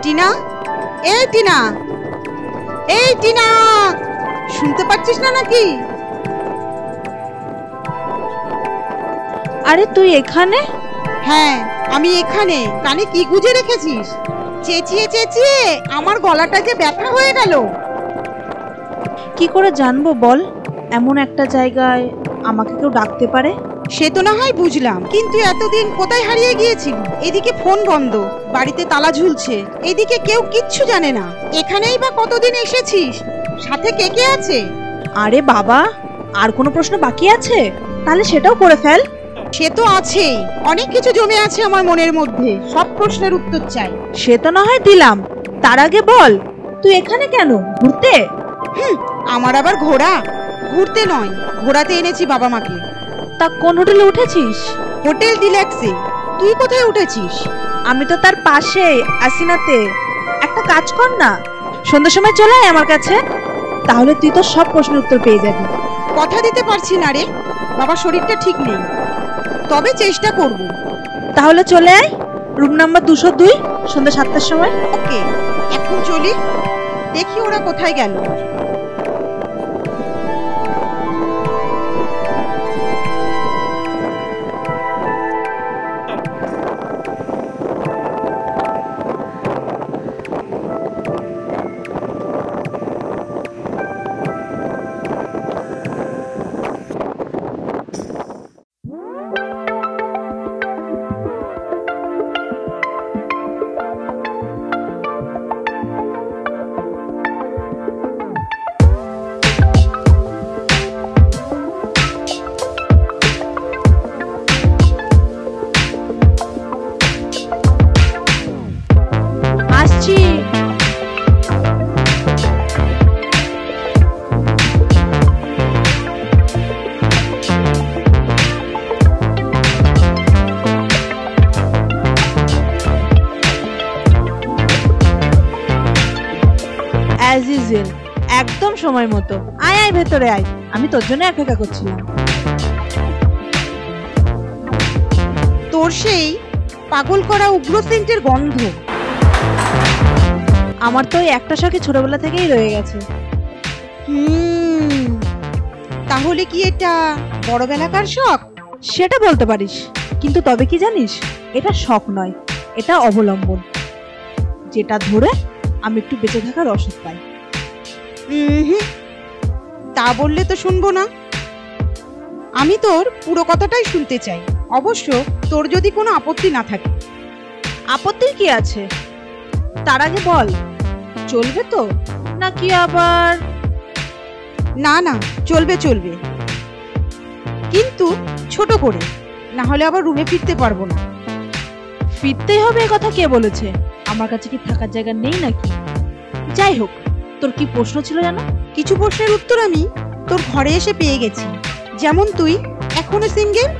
টিনা, এই টিনা, এই টিনা, শুনতে পাচ্ছিস না নাকি? আরে তুই এখানে? হ্যাঁ আমি এখানে। কানে কি গুজে রেখেছিস? চেঁচিয়ে চেঁচিয়ে আমার গলাটা যে ব্যথা হয়ে গেল। কি করে জানবো বল, এমন একটা জায়গায় আমাকে কেউ ডাকতে পারে? সে তো না হয় বুঝলাম, কিন্তু এতদিন কোথায় হারিয়ে গিয়েছিল? এদিকে ফোন বন্ধ, বাড়িতে তালা ঝুলছে, এদিকে কেউ কিচ্ছু জানে না। এখানেই বা কতদিন এসেছিস? সাথে কে কে আছে? আরে বাবা, আর কোনো প্রশ্ন বাকি আছে? তাহলে সেটাও করে ফেল। সে তো আছেই, অনেক কিছু জমে আছে আমার মনের মধ্যে, সব প্রশ্নের উত্তর চাই। সে তো না হয় দিলাম, তার আগে বল তুই এখানে কেন? ঘুরতে? আমার আবার ঘোড়া? ঘুরতে নয়, ঘোড়াতে এনেছি বাবা মাকে। তা কোন হোটেলে উঠেছিস? হোটেল ডিলাক্সে। তুই কোথায় উঠেছিস? আমি তো তার পাশে আসিনাতে। একটা কাজ কর না, সন্ধ্যার সময় চলে আয় আমার কাছে, তাহলে তুই তো সব প্রশ্নের উত্তর পেয়ে যাবি। কথা দিতে পারছি না রে, বাবার শরীরটা ঠিক নেই, তবে চেষ্টা করব। তাহলে চলে আয়, রুম নাম্বার 202, সন্ধ্যা 7টার সময়। ওকে, এখন চলি, দেখি ওরা কোথায় গেল। একদম সময় মতো আয়, আয় ভেতরে আয়, আমি তোর জন্য অপেক্ষা করছিলাম। তোর সেই পাগল করা উগ্র সেন্টের গন্ধ আমার তো একটা শখে ছোটবেলা থেকেই রয়ে গেছে। তাহলে কি এটা বড়বেলাকার শখ? সেটা বলতে পারিস, কিন্তু তবে কি জানিস, এটা শখ নয়, এটা অবলম্বন, যেটা ধরে আমি একটু বেঁচে থাকার রসদ পাই। তা বললে তো শুনবো না। আমি তোর পুরো কথাটাই শুনতে চাই, অবশ্য তোর যদি কোনো আপত্তি না থাকে। আপত্তির কি আছে? তার আগে বল, চলবে তো নাকি আবার? না না, চলবে চলবে, কিন্তু ছোট করে, না হলে আবার রুমে ফিরতে পারবো না। ফিরতেই হবে এ কথা কে বলেছে? আমার কাছে কি থাকার জায়গা নেই নাকি? যাই হোক, তোর কি প্রশ্ন ছিল জানো? কিছু প্রশ্নের উত্তর আমি তোর ঘরে এসে পেয়ে গেছি। যেমন তুই এখনো সিঙ্গেল,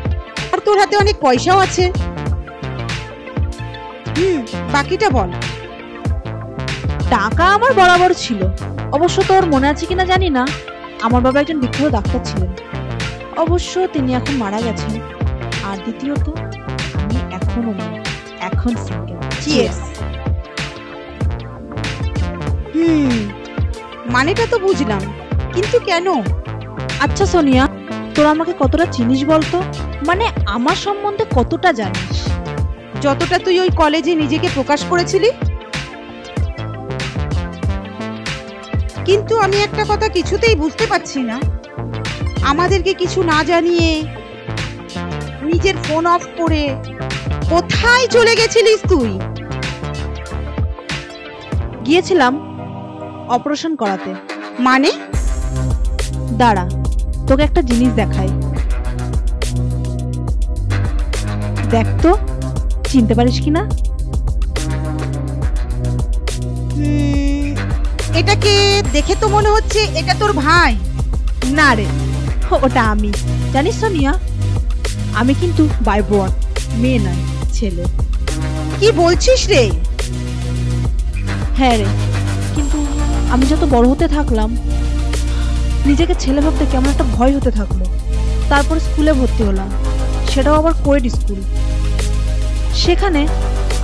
আর তোর হাতে অনেক পয়সাও আছে। বাকিটা বল। টাকা আমার বরাবর ছিল, অবশ্য তোর মনে আছে কিনা জানি না, আমার বাবা একজন বিখ্যাত ডাক্তার ছিলেন, অবশ্য তিনি এখন মারা গেছেন। আর দ্বিতীয়ত, আমি এখনো এখন সিঙ্গেল। চিয়ার্স। মানেটা তো বুঝলাম, কিন্তু কেন? আচ্ছা সোনিয়া, তোর তোরা আমাকে কতটা চিনিস বলতো? মানে আমার সম্বন্ধে কতটা জানিস? যতটা তুই ওই কলেজে নিজেকে প্রকাশ করেছিলি। কিন্তু আমি একটা কথা কিছুতেই বুঝতে পারছি না, আমাদেরকে কিছু না জানিয়ে নিজের ফোন অফ করে কোথায় চলে গেছিলিস তুই? গিয়েছিলাম অপারেশন করাতে। মানে? দাঁড়া, তোকে একটা জিনিস দেখাই। দেখ তো, চিনতে পারিস কিনা? এটাকে দেখে তো মনে হচ্ছে এটা তোর ভাই। না রে, ওটা আমি। জানিস সোনিয়া, আমি কিন্তু বাই বর্ন, মেয়ে নয়, ছেলে। কি বলছিস রে? হ্যাঁ রে, কিন্তু আমি যত বড় হতে থাকলাম নিজেকে ছেলে ভাবতে কেমন একটা ভয় হতে থাকলো। তারপর স্কুলে ভর্তি হলাম, সেটাও আবার কোয়েড স্কুল। সেখানে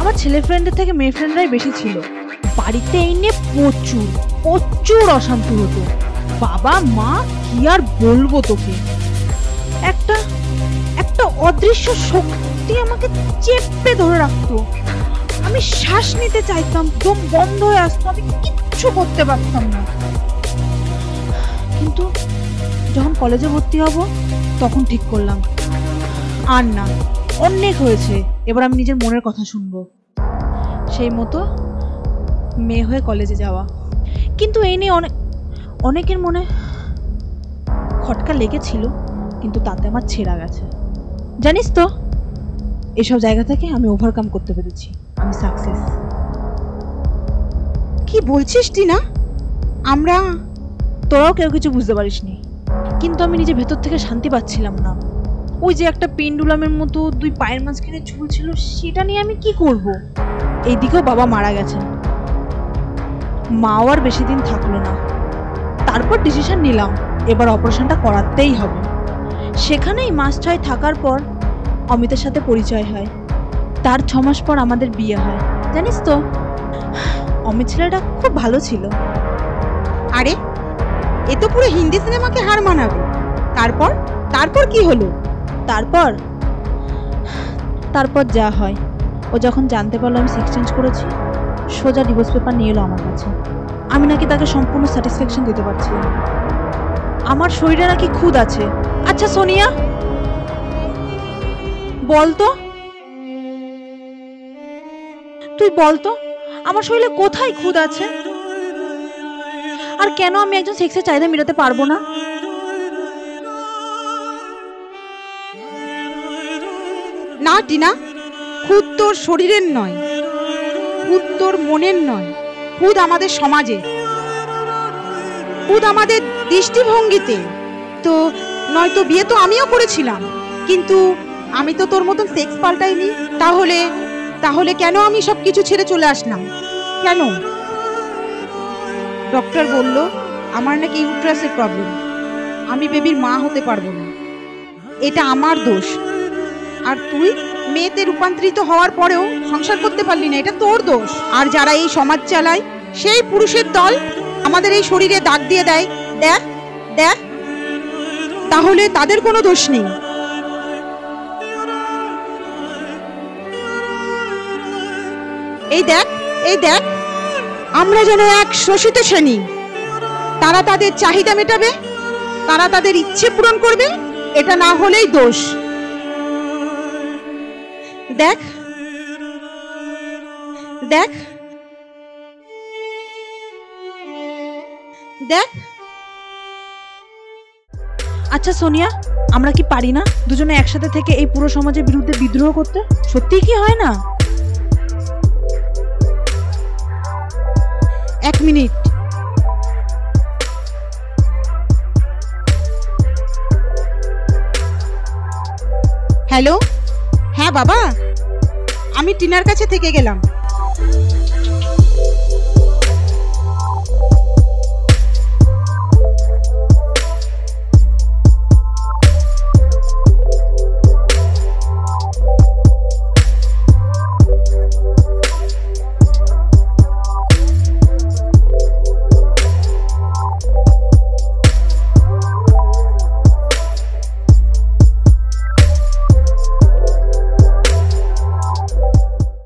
আমার ছেলে ফ্রেন্ডের থেকে মেয়ে ফ্রেন্ডরাই বেশি ছিল। বাড়িতে এই নিয়ে প্রচুর প্রচুর অশান্তি হতো। বাবা মা কি আর বলবো তোকে, একটা একটা অদৃশ্য শক্তি আমাকে চেপে ধরে রাখতো। আমি শ্বাস নিতে চাইতাম, দম বন্ধ হয়ে আসতো, আমি কিচ্ছু করতে পারতাম না। কিন্তু যখন কলেজে ভর্তি হব তখন ঠিক করলাম আর না, অনেক হয়েছে, এবার আমি নিজের মনের কথা শুনবো। সেই মতো মেয়ে হয়ে কলেজে যাওয়া। কিন্তু এই নিয়ে অনেকের মনে খটকা লেগেছিল, কিন্তু তাতে আমার ছেঁড়া গেছে। জানিস তো, এসব জায়গা থেকে আমি ওভারকাম করতে পেরেছি, আমি সাকসেস। কি বলছিস টিনা? তোরাও কেউ কিছু বুঝতে পারিসনি, কিন্তু আমি নিজে ভেতর থেকে শান্তি পাচ্ছিলাম না। ওই যে একটা পেন্ডুলামের মতো দুই পায়ের মাঝখানে ঝুল ছিল, সেটা নিয়ে আমি কি করব? এইদিকেও বাবা মারা গেছেন, মাও আর বেশি দিন থাকলো না। তারপর ডিসিশন নিলাম এবার অপারেশনটা করাতেই হবে। সেখানেই মাস 6 থাকার পর অমিতের সাথে পরিচয় হয়। তার 6 মাস পর আমাদের বিয়ে হয়। জানিস তো, অমিত ছেলেটা খুব ভালো ছিল। আরে, এ তো পুরো হিন্দি সিনেমাকে হার মানাবে। তারপর তারপর কি হলো? তারপর যা হয়, ও যখন জানতে পারলো আমি সেক্স চেঞ্জ করেছি, সোজা ডিভোর্স পেপার নিয়ে এলো আমার কাছে। আমি নাকি তাকে সম্পূর্ণ স্যাটিসফ্যাকশন দিতে পারছি না। আমার শরীরে নাকি খুদ আছে। আচ্ছা সোনিয়া, বলতো, তুই বলতো আমার শরীরে কোথায় খুদ আছে? আর কেন আমি একজন সেক্সের চাহিদা মেটাতে পারবো না? না টিনা, খুদ তোর শরীরের নয়, খুদ তোর মনের নয়, খুদ আমাদের সমাজে, খুদ আমাদের দৃষ্টিভঙ্গিতে। তো নয়তো বিয়ে তো আমিও করেছিলাম, কিন্তু আমি তো তোর মতন সেক্স পাল্টাইনি। তাহলে কেন আমি সবকিছু ছেড়ে চলে আসলাম? কেন? ডক্টর বলল আমার নাকি ইউট্রাসের প্রবলেম, আমি বেবির মা হতে পারবো না। এটা আমার দোষ। আর তুই মেয়েতে রূপান্তরিত হওয়ার পরেও সংসার করতে পারলি না, এটা তোর দোষ। আর যারা এই সমাজ চালায় সেই পুরুষের দল আমাদের এই শরীরে দাগ দিয়ে দেয়, দেখ দেখ, তাহলে তাদের কোনো দোষ নেই। এই দেখ, আমরা যেন এক শোষিত শ্রেণী। তারা তাদের চাহিদা মেটাবে, তারা তাদের ইচ্ছে পূরণ করবে, এটা না হলেই দোষ। দেখ দেখ দেখ। আচ্ছা সোনিয়া, আমরা কি পারি না দুজনে একসাথে থেকে এই পুরো সমাজের বিরুদ্ধে বিদ্রোহ করতে? সত্যিই কি হয় না? 1 মিনিট। হ্যালো, হ্যাঁ বাবা, আমি টিনার কাছে থেকে গেলাম।